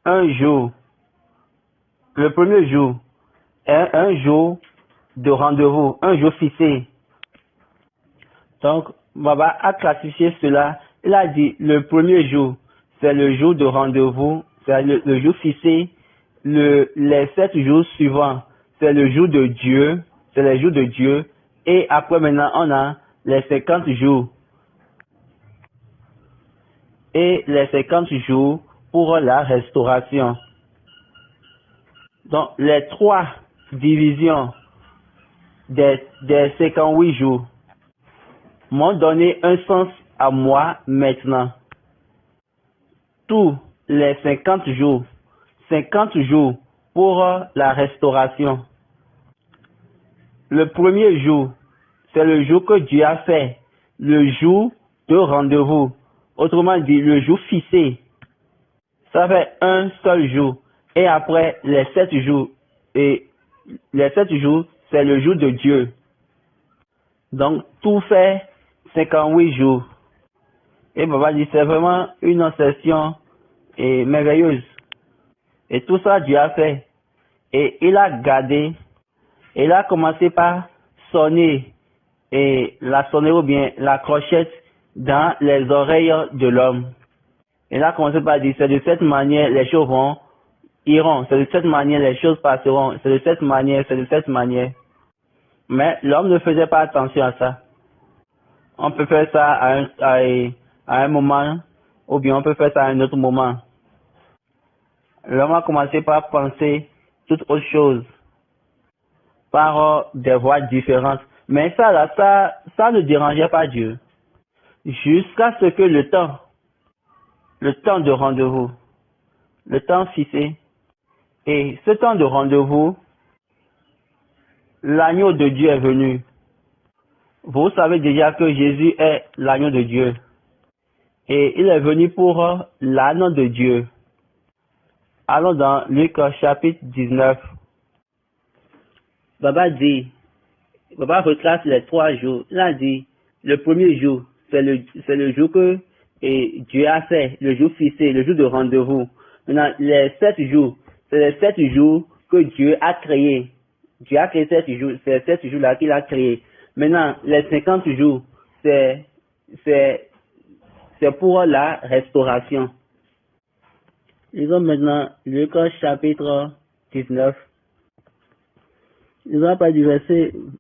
un jour, le premier jour est un jour de rendez-vous, un jour fixé. Donc, Baba a classifié cela. Il a dit le premier jour, c'est le jour de rendez-vous, c'est le jour fixé. Les 7 jours suivants, c'est le jour de Dieu, c'est les jours de Dieu. Et après maintenant, on a les 50 jours. Et les 50 jours pour la restauration. Donc, les 3 divisions des 58 jours m'ont donné un sens à moi maintenant. Tous les 50 jours pour la restauration. Le premier jour, c'est le jour que Dieu a fait, le jour de rendez-vous. Autrement dit, le jour fixé. Ça fait un seul jour. Et après, les 7 jours. Et les 7 jours, c'est le jour de Dieu. Donc, tout fait 58 jours. Et Baba dit, c'est vraiment une session merveilleuse. Et tout ça, Dieu a fait. Et il a gardé. Il a commencé par sonner. Et la sonnerie ou bien la clochette dans les oreilles de l'homme. Il a commencé par dire, c'est de cette manière les choses iront. C'est de cette manière les choses passeront. C'est de cette manière, c'est de cette manière. Mais l'homme ne faisait pas attention à ça. On peut faire ça à un moment, ou bien on peut faire ça à un autre moment. L'homme a commencé par penser toute autre chose, par des voies différentes. Mais ça ne dérangeait pas Dieu. Jusqu'à ce que le temps de rendez-vous, le temps fixé, et ce temps de rendez-vous, l'agneau de Dieu est venu. Vous savez déjà que Jésus est l'agneau de Dieu. Et il est venu pour l'agneau de Dieu. Allons dans Luc chapitre 19. Baba retrace les 3 jours. Il a dit, le premier jour, c'est le jour que Dieu a fait, le jour fixé, le jour de rendez-vous. Maintenant, les 7 jours, c'est les 7 jours que Dieu a créés. Dieu a créé 7 jours, c'est 7 jours-là qu'il a créé. Maintenant, les 50 jours, c'est pour la restauration. Lisons maintenant Luc chapitre 19. Lisons pas du verset